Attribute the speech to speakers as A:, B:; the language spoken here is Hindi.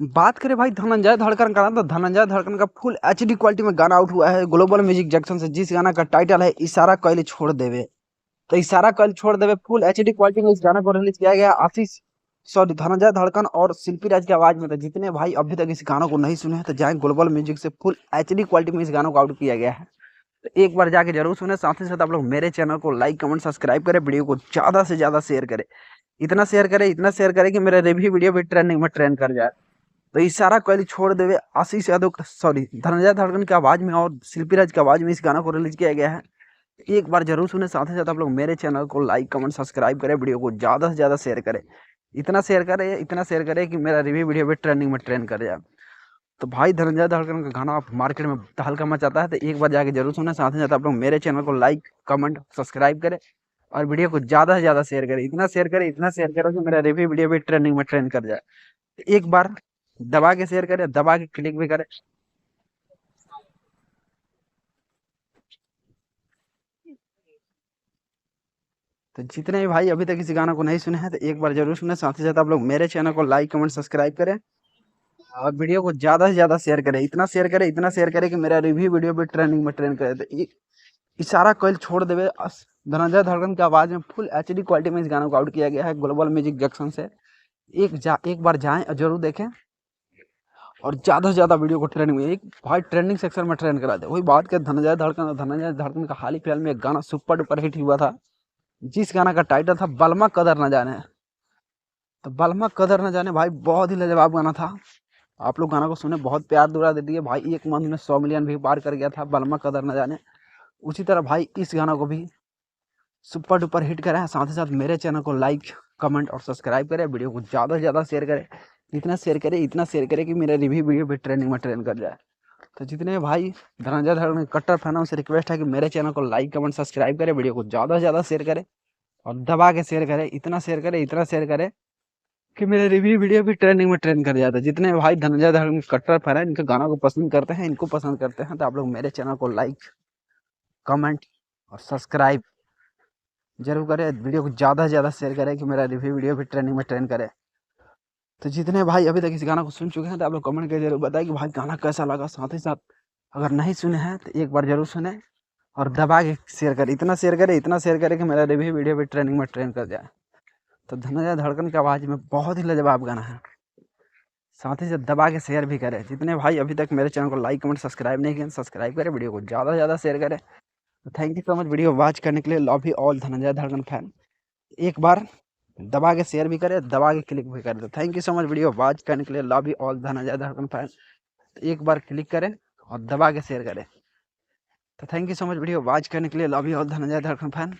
A: बात करें भाई धनंजय धड़कन का ना, तो धनंजय धड़कन का फुल एचडी क्वालिटी में गाना आउट हुआ है ग्लोबल म्यूजिक जंक्शन से, जिस गाना का टाइटल है इशारा कैल छोड़ देवे। तो इशारा कैल छोड़ देवे फुल एचडी क्वालिटी में इस गाना को रिलीज किया गया आशीष, सॉरी, धनंजय धड़कन और शिल्पी राज की आवाज में। तो जितने भाई अभी तक इस गाना को नहीं सुने हैं तो जाएं ग्लोबल म्यूजिक से, फुल एचडी क्वालिटी में इस गाना को आउट किया गया है। तो एक बार जाके जरूर सुने। साथ ही साथ आप लोग मेरे चैनल को लाइक कमेंट सब्सक्राइब करें, वीडियो को ज्यादा से ज्यादा शेयर करें। इतना शेयर करें कि मेरा रिव्यू वीडियो भी ट्रेंडिंग में ट्रेंड कर जाए। तो इशारा कैल छोड़ देवे आशीष यादव, सॉरी, धनंजय धड़कन की आवाज में और शिल्पी राज की आवाज में इस गाना को रिलीज किया गया है। एक बार जरूर सुने। साथ ही साथ आप लोग मेरे चैनल को लाइक कमेंट सब्सक्राइब करें, वीडियो को ज्यादा से ज्यादा शेयर करें। इतना शेयर करें कि मेरा रिव्यू वीडियो भी ट्रेंडिंग में ट्रेंड कर जाए। तो भाई धनंजय धड़कन का गाना मार्केट में तहलका मचाता है, तो एक बार जाके जरूर सुने। साथ ही साथ आप लोग मेरे चैनल को लाइक कमेंट सब्सक्राइब करें और वीडियो को ज्यादा से ज्यादा शेयर करें। इतना शेयर करें कि मेरा रिव्यू वीडियो भी ट्रेंडिंग में ट्रेंड कर जाए। तो एक बार दबा के शेयर करें, दबा के क्लिक भी करें। तो जितने भी भाई अभी तक इस गाना को नहीं सुने हैं तो एक बार जरूर सुने। साथ ही साथ आप लोग मेरे चैनल को लाइक कमेंट सब्सक्राइब करें और वीडियो को ज्यादा से ज्यादा शेयर करें। इतना शेयर करें कि मेरा रिव्यू वीडियो भी ट्रेंडिंग में ट्रेंड करे। तो इशारा कैल छोड़ देवे धनंजय धड़कन की आवाज में फुल एचडी क्वालिटी में इस गाना को आउट किया गया है ग्लोबल म्यूजिक जंक्शन से। एक बार जाएं और जरूर देखें और ज्यादा से ज्यादा वीडियो को ट्रेंडिंग में, एक भाई ट्रेंडिंग सेक्शन में ट्रेंड करा दे। वही बात कर धनंजय धड़कन का हाल ही फिलहाल में एक गाना सुपर डुपर हिट हुआ था, जिस गाना का टाइटल था बलमा कदर न जाने। तो बलमा कदर न जाने भाई बहुत ही लाजवाब गाना था। आप लोग गाना को सुने, बहुत प्यार दुरा दे दिए भाई। एक मंथ में 100 मिलियन भी पार कर गया था बलमा कदर न जाने। उसी तरह भाई इस गाना को भी सुपर डुपर हिट करा है। साथ ही साथ मेरे चैनल को लाइक कमेंट और सब्सक्राइब करें, वीडियो को ज़्यादा से ज़्यादा शेयर करें। इतना शेयर करें कि मेरा रिव्यू वीडियो भी ट्रेंडिंग में ट्रेंड कर जाए। तो जितने भाई धनंजय धड़कन के कट्टर फैन हैं उनसे रिक्वेस्ट है कि मेरे चैनल को लाइक कमेंट सब्सक्राइब करें, वीडियो को ज़्यादा से ज़्यादा शेयर करें और दबा के शेयर करें। इतना शेयर करें कि मेरे रिव्यू वीडियो भी ट्रेंडिंग में ट्रेंड कर जाता है। जितने भाई धनंजय धड़कन के कट्टर फैन हैं, इनके गाना को पसंद करते हैं, इनको पसंद करते हैं, तो आप लोग मेरे चैनल को लाइक कमेंट और सब्सक्राइब जरूर करें। वीडियो को ज़्यादा से ज़्यादा शेयर करें कि मेरा रिव्यू वीडियो भी ट्रेंडिंग में ट्रेंड करे। तो जितने भाई अभी तक इस गाना को सुन चुके हैं तो आप लोग कमेंट करके जरूर बताएं कि भाई गाना कैसा लगा। साथ ही साथ अगर नहीं सुने हैं तो एक बार जरूर सुने और दबा के शेयर करें। इतना शेयर करें कि मेरा रिव्यू वीडियो भी ट्रेंडिंग में ट्रेंड कर जाए। तो धनंजय धड़कन की आवाज़ में बहुत ही लाजवाब गाना है। साथ ही साथ दबा के शेयर भी करें। जितने भाई अभी तक मेरे चैनल को लाइक कमेंट सब्सक्राइब नहीं किए, सब्सक्राइब करें, वीडियो को ज़्यादा से ज़्यादा शेयर करें। तो thank you so much video watch करने के लिए। लव यू ऑल धनंजय धड़कन फैन। एक बार दबा के शेयर भी करें, दबा के क्लिक भी करें। तो thank you so much video watch करने के लिए। लव यू ऑल धनंजय धड़कन फैन। एक बार क्लिक करें और दबा के शेयर करें। तो thank you so much video watch करने के लिए। लव यू ऑल धनंजय धड़कन फैन।